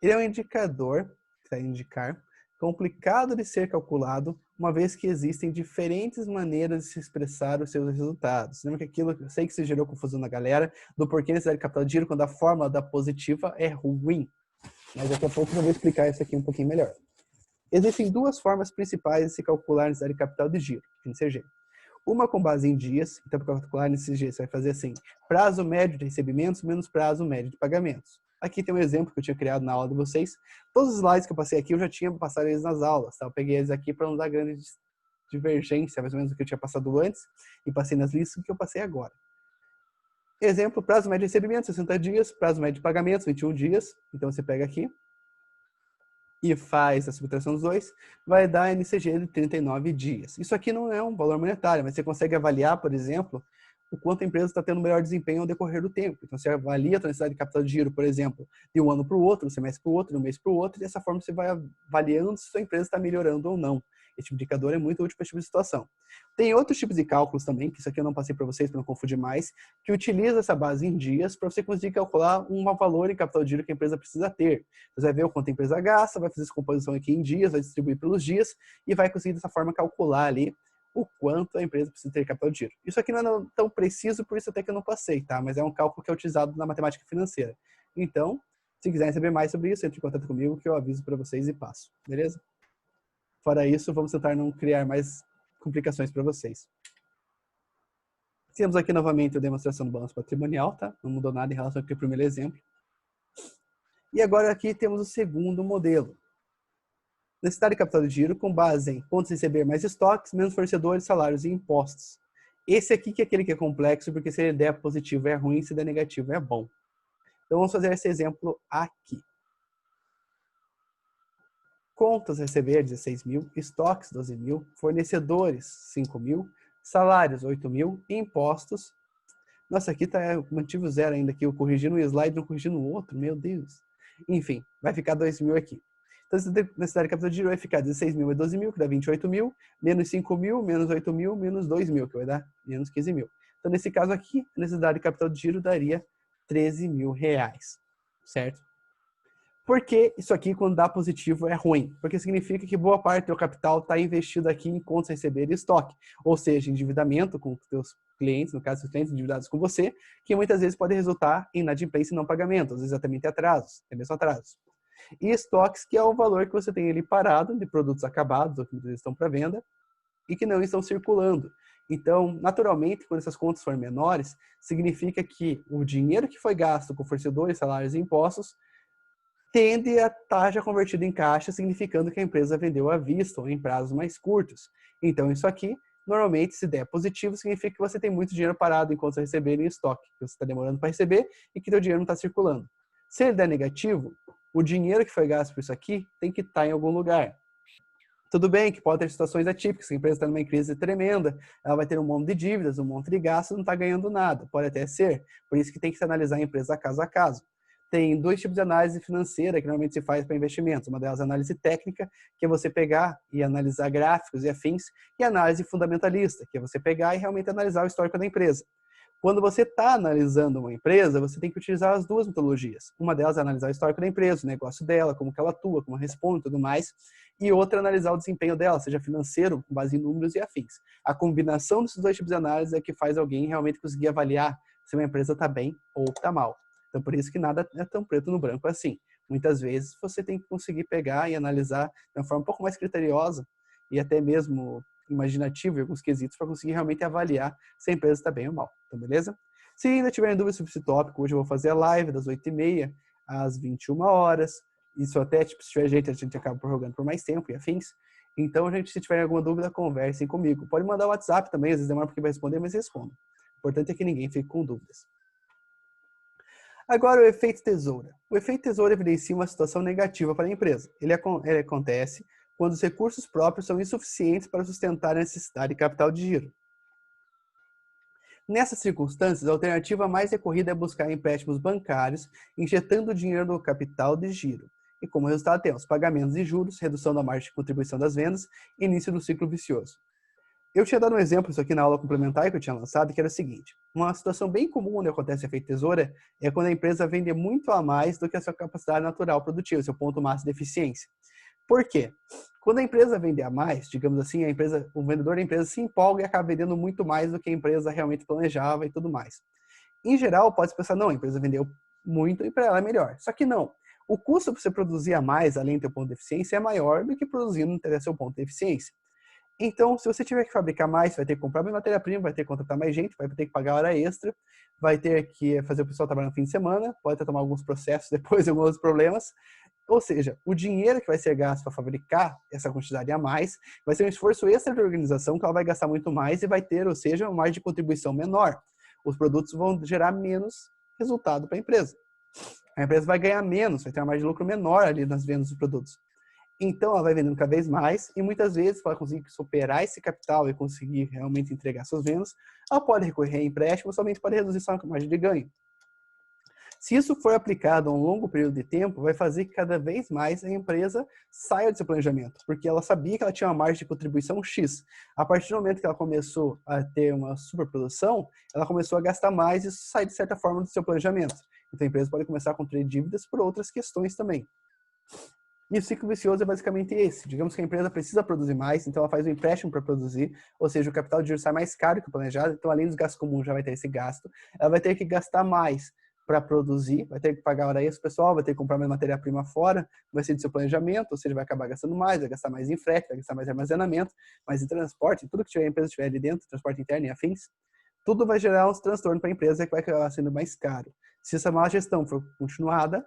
Ele é um indicador, que vai indicar complicado de ser calculado, uma vez que existem diferentes maneiras de se expressar os seus resultados. Lembra que aquilo, eu sei que isso gerou confusão na galera, do porquê necessidade de capital de giro quando a fórmula da positiva é ruim. Mas daqui a pouco eu vou explicar isso aqui um pouquinho melhor. Existem duas formas principais de se calcular a necessidade de capital de giro, NCG. Uma com base em dias, então para calcular NCG você vai fazer assim, prazo médio de recebimentos menos prazo médio de pagamentos. Aqui tem um exemplo que eu tinha criado na aula de vocês. Todos os slides que eu passei aqui eu já tinha passado eles nas aulas, tá? Eu peguei eles aqui para não dar grande divergência, mais ou menos do que eu tinha passado antes, e passei nas listas que eu passei agora. Exemplo, prazo médio de recebimento, 60 dias, prazo médio de pagamentos, 21 dias. Então você pega aqui e faz a subtração dos dois, vai dar NCG de 39 dias. Isso aqui não é um valor monetário, mas você consegue avaliar, por exemplo, o quanto a empresa está tendo melhor desempenho ao decorrer do tempo. Então, você avalia a tua necessidade de capital de giro, por exemplo, de um ano para o outro, um semestre para o outro, de um mês para o outro, e dessa forma você vai avaliando se a sua empresa está melhorando ou não. Esse tipo de indicador é muito útil para esse tipo de situação. Tem outros tipos de cálculos também, que isso aqui eu não passei para vocês para não confundir mais, que utiliza essa base em dias para você conseguir calcular um valor em capital de giro que a empresa precisa ter. Você vai ver o quanto a empresa gasta, vai fazer essa composição aqui em dias, vai distribuir pelos dias e vai conseguir dessa forma calcular ali o quanto a empresa precisa ter capital de giro. Isso aqui não é tão preciso, por isso até que eu não passei, tá? Mas é um cálculo que é utilizado na matemática financeira. Então, se quiserem saber mais sobre isso, entre em contato comigo que eu aviso para vocês e passo, beleza? Fora isso, vamos tentar não criar mais complicações para vocês. Temos aqui novamente a demonstração do balanço patrimonial, tá? Não mudou nada em relação ao primeiro exemplo. E agora aqui temos o segundo modelo. Necessidade de capital de giro com base em pontos a receber mais estoques, menos fornecedores, salários e impostos. Esse aqui que é aquele que é complexo, porque se ele der positivo é ruim, se der negativo é bom. Então vamos fazer esse exemplo aqui. Contas a receber, 16 mil, estoques, 12 mil, fornecedores, 5 mil, salários, 8 mil, e impostos. Nossa, aqui tá mantive o zero ainda aqui, eu corrigindo um slide, não corrigindo o outro, meu Deus. Enfim, vai ficar 2 mil aqui. Então, a necessidade de capital de giro vai ficar 16 mil e 12 mil, que dá 28 mil, menos 5 mil, menos 8 mil, menos 2 mil, que vai dar menos 15 mil. Então, nesse caso aqui, a necessidade de capital de giro daria 13 mil reais, certo? Por que isso aqui, quando dá positivo, é ruim? Porque significa que boa parte do teu capital está investido aqui em contas a receber e estoque, ou seja, endividamento com os teus clientes, no caso, os clientes endividados com você, que muitas vezes pode resultar em inadimplência e não pagamento, às vezes até mesmo atrasos, até mesmo atrasos. E estoques, que é o valor que você tem ali parado de produtos acabados ou que estão para venda e que não estão circulando. Então, naturalmente, quando essas contas forem menores, significa que o dinheiro que foi gasto com fornecedores, salários e impostos tende a estar já convertido em caixa, significando que a empresa vendeu à vista ou em prazos mais curtos. Então, isso aqui, normalmente, se der positivo, significa que você tem muito dinheiro parado em contas a receber em estoque, que você está demorando para receber e que o dinheiro não está circulando. Se ele der negativo, o dinheiro que foi gasto por isso aqui tem que estar em algum lugar. Tudo bem que pode ter situações atípicas, a empresa está numa crise tremenda, ela vai ter um monte de dívidas, um monte de gastos, não está ganhando nada. Pode até ser, por isso que tem que se analisar a empresa caso a caso. Tem dois tipos de análise financeira que normalmente se faz para investimentos. Uma delas é a análise técnica, que é você pegar e analisar gráficos e afins, e a análise fundamentalista, que é você pegar e realmente analisar o histórico da empresa. Quando você está analisando uma empresa, você tem que utilizar as duas metodologias. Uma delas é analisar o histórico da empresa, o negócio dela, como que ela atua, como responde e tudo mais. E outra é analisar o desempenho dela, seja financeiro, com base em números e afins. A combinação desses dois tipos de análise é que faz alguém realmente conseguir avaliar se uma empresa está bem ou está mal. Então, por isso que nada é tão preto no branco assim. Muitas vezes você tem que conseguir pegar e analisar de uma forma um pouco mais criteriosa e até mesmo imaginativo em alguns quesitos para conseguir realmente avaliar se a empresa está bem ou mal. Então, beleza? Se ainda tiverem dúvidas sobre esse tópico, hoje eu vou fazer a live das 8h30 às 21 horas. Isso até, tipo, se tiver jeito, a gente acaba prorrogando por mais tempo e afins. Então, gente, se tiverem alguma dúvida, conversem comigo. Pode mandar o WhatsApp também, às vezes demora porque vai responder, mas respondo. O importante é que ninguém fique com dúvidas. Agora, o efeito tesoura. O efeito tesoura evidencia uma situação negativa para a empresa. Ele acontece quando os recursos próprios são insuficientes para sustentar a necessidade de capital de giro. Nessas circunstâncias, a alternativa mais recorrida é buscar empréstimos bancários, injetando dinheiro no capital de giro. E como resultado temos pagamentos de juros, redução da margem de contribuição das vendas e início do ciclo vicioso. Eu tinha dado um exemplo isso aqui na aula complementar que eu tinha lançado, que era o seguinte. Uma situação bem comum onde acontece o efeito tesoura é quando a empresa vende muito a mais do que a sua capacidade natural produtiva, seu ponto máximo de eficiência. Por quê? Quando a empresa vende a mais, digamos assim, o vendedor da empresa se empolga e acaba vendendo muito mais do que a empresa realmente planejava e tudo mais. Em geral, pode-se pensar, não, a empresa vendeu muito e para ela é melhor. Só que não. O custo para você produzir a mais, além do seu ponto de eficiência, é maior do que produzindo até seu ponto de eficiência. Então, se você tiver que fabricar mais, vai ter que comprar mais matéria-prima, vai ter que contratar mais gente, vai ter que pagar hora extra, vai ter que fazer o pessoal trabalhar no fim de semana, pode ter que tomar alguns processos depois, alguns outros problemas. Ou seja, o dinheiro que vai ser gasto para fabricar essa quantidade a mais vai ser um esforço extra da organização que ela vai gastar muito mais e vai ter, ou seja, uma margem de contribuição menor. Os produtos vão gerar menos resultado para a empresa. A empresa vai ganhar menos, vai ter uma margem de lucro menor ali nas vendas dos produtos. Então, ela vai vendendo cada vez mais e muitas vezes, para conseguir superar esse capital e conseguir realmente entregar suas vendas, ela pode recorrer a empréstimos, somente para reduzir sua margem de ganho. Se isso for aplicado a um longo período de tempo, vai fazer que cada vez mais a empresa saia do seu planejamento, porque ela sabia que ela tinha uma margem de contribuição X. A partir do momento que ela começou a ter uma superprodução, ela começou a gastar mais e isso sai, de certa forma, do seu planejamento. Então, a empresa pode começar a contrair dívidas por outras questões também. E o ciclo vicioso é basicamente esse. Digamos que a empresa precisa produzir mais, então ela faz um empréstimo para produzir, ou seja, o capital de giro sai mais caro que o planejado, então além dos gastos comuns já vai ter esse gasto, ela vai ter que gastar mais para produzir, vai ter que pagar hora extra pessoal, vai ter que comprar mais matéria-prima fora, vai ser do seu planejamento, ou seja, vai acabar gastando mais, vai gastar mais em frete, vai gastar mais em armazenamento, mais em transporte, tudo que a empresa tiver ali dentro, transporte interno e afins, tudo vai gerar uns transtornos para a empresa que vai acabar sendo mais caro. Se essa má gestão for continuada,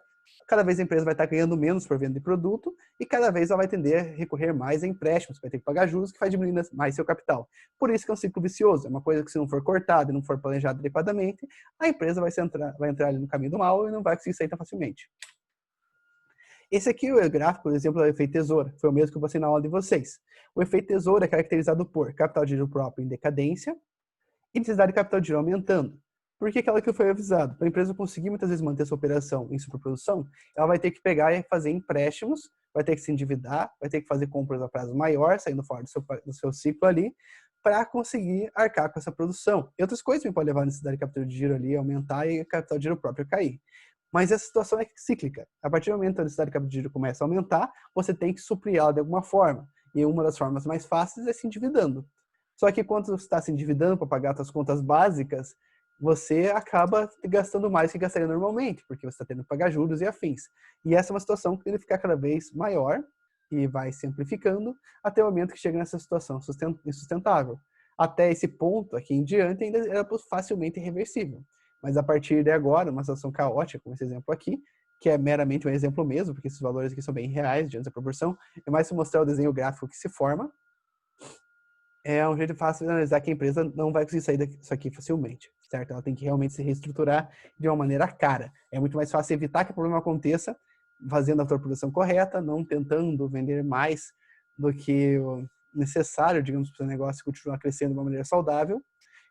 cada vez a empresa vai estar ganhando menos por venda de produto e cada vez ela vai tender a recorrer mais a empréstimos, vai ter que pagar juros que faz diminuir mais seu capital. Por isso que é um ciclo vicioso, é uma coisa que se não for cortada e não for planejada adequadamente, a empresa vai entrar ali no caminho do mal e não vai conseguir sair tão facilmente. Esse aqui é o gráfico, por exemplo, do efeito tesoura, foi o mesmo que eu passei na aula de vocês. O efeito tesoura é caracterizado por capital de giro próprio em decadência e necessidade de capital de giro aumentando. Por que aquela que foi avisado? Para a empresa conseguir muitas vezes manter sua operação em superprodução, ela vai ter que pegar e fazer empréstimos, vai ter que se endividar, vai ter que fazer compras a prazo maior, saindo fora do seu ciclo ali, para conseguir arcar com essa produção. E outras coisas também podem levar a necessidade de capital de giro ali aumentar e o capital de giro próprio cair. Mas essa situação é cíclica. A partir do momento que a necessidade de capital de giro começa a aumentar, você tem que suprir ela de alguma forma. E uma das formas mais fáceis é se endividando. Só que quando você está se endividando para pagar suas contas básicas, você acaba gastando mais que gastaria normalmente, porque você está tendo que pagar juros e afins. E essa é uma situação que tem que ficar cada vez maior e vai se amplificando até o momento que chega nessa situação insustentável. Até esse ponto aqui em diante ainda era facilmente reversível. Mas a partir de agora, uma situação caótica, como esse exemplo aqui, que é meramente um exemplo mesmo, porque esses valores aqui são bem reais diante da proporção, é mais para mostrar o desenho gráfico que se forma, é um jeito fácil de analisar que a empresa não vai conseguir sair disso aqui facilmente, certo? Ela tem que realmente se reestruturar de uma maneira cara. É muito mais fácil evitar que o problema aconteça fazendo a sua produção correta, não tentando vender mais do que o necessário, digamos, para o negócio continuar crescendo de uma maneira saudável.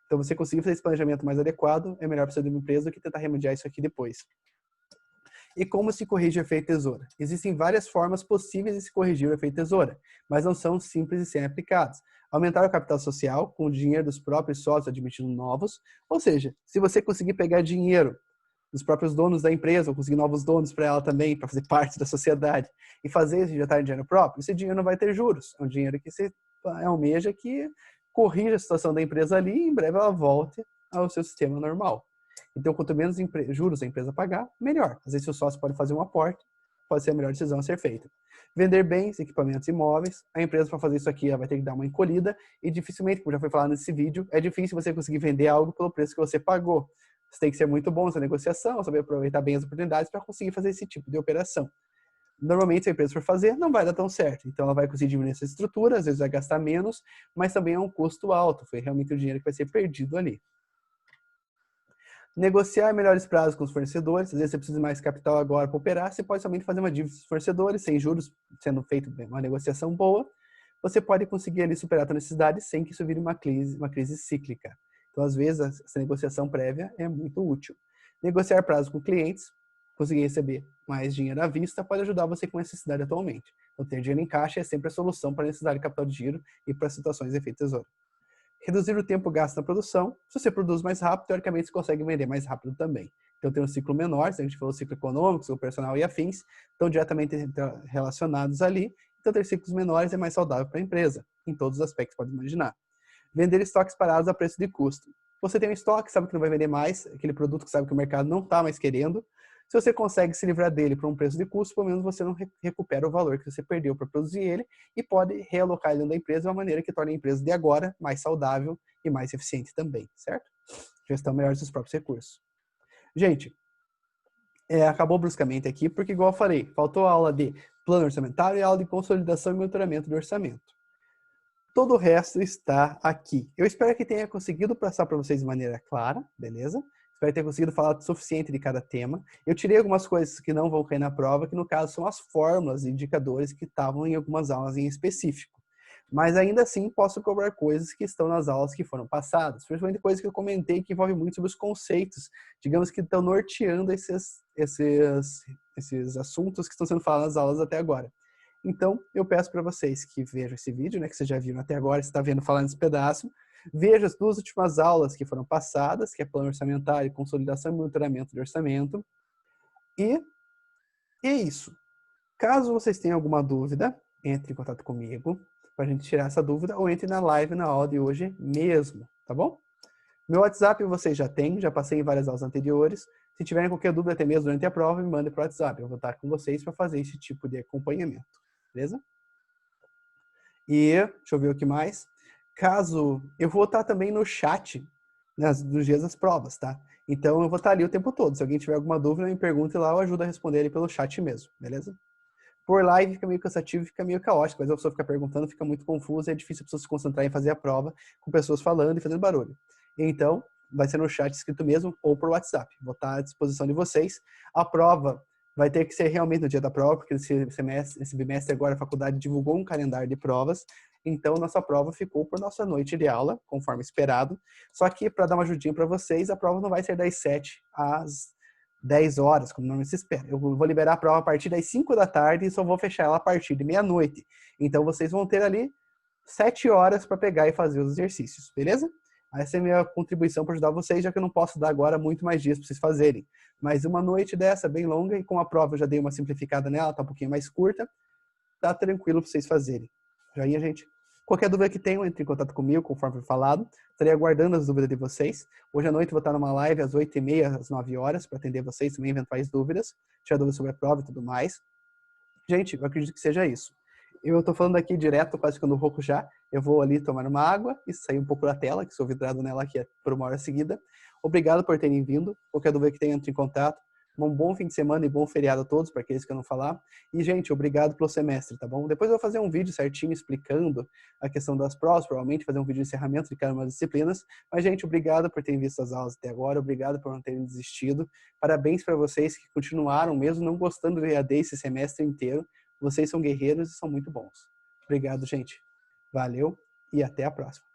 Então, você conseguir fazer esse planejamento mais adequado é melhor para você de uma empresa do que tentar remediar isso aqui depois. E como se corrige o efeito tesoura? Existem várias formas possíveis de se corrigir o efeito tesoura, mas não são simples de serem aplicados. Aumentar o capital social com o dinheiro dos próprios sócios admitindo novos, ou seja, se você conseguir pegar dinheiro dos próprios donos da empresa, ou conseguir novos donos para ela também, para fazer parte da sociedade, e fazer isso injetar em dinheiro próprio, esse dinheiro não vai ter juros. É um dinheiro que você almeja que corrija a situação da empresa ali e em breve ela volte ao seu sistema normal. Então, quanto menos juros a empresa pagar, melhor. Às vezes, o sócio pode fazer um aporte, pode ser a melhor decisão a ser feita. Vender bens, equipamentos imóveis. A empresa, para fazer isso aqui, ela vai ter que dar uma encolhida e dificilmente, como já foi falado nesse vídeo, é difícil você conseguir vender algo pelo preço que você pagou. Você tem que ser muito bom nessa negociação, saber aproveitar bem as oportunidades para conseguir fazer esse tipo de operação. Normalmente, se a empresa for fazer, não vai dar tão certo. Então, ela vai conseguir diminuir essa estrutura, às vezes vai gastar menos, mas também é um custo alto. Foi realmente o dinheiro que vai ser perdido ali. Negociar melhores prazos com os fornecedores. Às vezes você precisa de mais capital agora para operar. Você pode somente fazer uma dívida dos fornecedores, sem juros, sendo feito uma negociação boa. Você pode conseguir ali superar a tua necessidade sem que isso vire uma crise cíclica. Então, às vezes, essa negociação prévia é muito útil. Negociar prazos com clientes, conseguir receber mais dinheiro à vista, pode ajudar você com a necessidade atualmente. Então, ter dinheiro em caixa é sempre a solução para a necessidade de capital de giro e para situações de efeito tesouro. Reduzir o tempo gasto na produção. Se você produz mais rápido, teoricamente você consegue vender mais rápido também. Então tem um ciclo menor, se a gente falou ciclo econômico, ciclo personal e afins, estão diretamente relacionados ali. Então, ter ciclos menores é mais saudável para a empresa, em todos os aspectos, pode imaginar. Vender estoques parados a preço de custo. Você tem um estoque, sabe que não vai vender mais, aquele produto que sabe que o mercado não está mais querendo. Se você consegue se livrar dele por um preço de custo, pelo menos você não recupera o valor que você perdeu para produzir ele e pode realocar ele dentro da empresa de uma maneira que torne a empresa de agora mais saudável e mais eficiente também, certo? Gestão melhor dos seus próprios recursos. Gente, acabou bruscamente aqui, porque igual eu falei, faltou a aula de plano orçamentário e a aula de consolidação e monitoramento do orçamento. Todo o resto está aqui. Eu espero que tenha conseguido passar para vocês de maneira clara, beleza? Espero ter conseguido falar o suficiente de cada tema. Eu tirei algumas coisas que não vão cair na prova, que no caso são as fórmulas e indicadores que estavam em algumas aulas em específico. Mas ainda assim posso cobrar coisas que estão nas aulas que foram passadas, principalmente coisas que eu comentei que envolvem muito sobre os conceitos, digamos que estão norteando esses assuntos que estão sendo falados nas aulas até agora. Então, eu peço para vocês que vejam esse vídeo, né, que vocês já viram até agora, você está vendo falar nesse pedaço, veja as duas últimas aulas que foram passadas, que é plano orçamentário, consolidação e monitoramento de orçamento. E é isso. Caso vocês tenham alguma dúvida, entre em contato comigo para a gente tirar essa dúvida ou entre na live na aula de hoje mesmo, tá bom? Meu WhatsApp vocês já têm, já passei em várias aulas anteriores. Se tiverem qualquer dúvida até mesmo durante a prova, me mandem para o WhatsApp. Eu vou estar com vocês para fazer esse tipo de acompanhamento, beleza? E deixa eu ver o que mais. Caso eu vou estar também no chat nos dias das provas, tá? Então eu vou estar ali o tempo todo. Se alguém tiver alguma dúvida, me pergunte lá, eu ajudo a responder ele pelo chat mesmo, beleza? Por live fica meio cansativo, fica meio caótico, mas a pessoa fica perguntando, fica muito confusa, é difícil a pessoa se concentrar em fazer a prova com pessoas falando e fazendo barulho. Então, vai ser no chat escrito mesmo ou por WhatsApp. Vou estar à disposição de vocês. A prova vai ter que ser realmente no dia da prova, porque esse bimestre agora a faculdade divulgou um calendário de provas, então nossa prova ficou por nossa noite de aula, conforme esperado. Só que, para dar uma ajudinha para vocês, a prova não vai ser das 7 às 10 horas, como normalmente se espera. Eu vou liberar a prova a partir das 5 da tarde e só vou fechar ela a partir de meia-noite. Então, vocês vão ter ali 7 horas para pegar e fazer os exercícios, beleza? Essa é a minha contribuição para ajudar vocês, já que eu não posso dar agora muito mais dias para vocês fazerem. Mas uma noite dessa, bem longa, e com a prova eu já dei uma simplificada nela, tá um pouquinho mais curta, tá tranquilo para vocês fazerem. Já ia, gente? Qualquer dúvida que tenham, entre em contato comigo, conforme foi falado. Estarei aguardando as dúvidas de vocês. Hoje à noite eu vou estar numa live às 8h30, às 9 horas, para atender vocês também, eventuais dúvidas, tirar dúvidas sobre a prova e tudo mais. Gente, eu acredito que seja isso. Eu estou falando aqui direto, quase ficando rouco já. Eu vou ali tomar uma água e sair um pouco da tela, que sou vidrado nela aqui por uma hora seguida. Obrigado por terem vindo. Qualquer dúvida que tenha, entre em contato. Um bom fim de semana e bom feriado a todos, para aqueles que eu não falar. E, gente, obrigado pelo semestre, tá bom? Depois eu vou fazer um vídeo certinho explicando a questão das provas, provavelmente fazer um vídeo de encerramento de cada uma das disciplinas. Mas, gente, obrigado por terem visto as aulas até agora, obrigado por não terem desistido. Parabéns para vocês que continuaram, mesmo não gostando do EAD esse semestre inteiro. Vocês são guerreiros e são muito bons. Obrigado, gente. Valeu e até a próxima.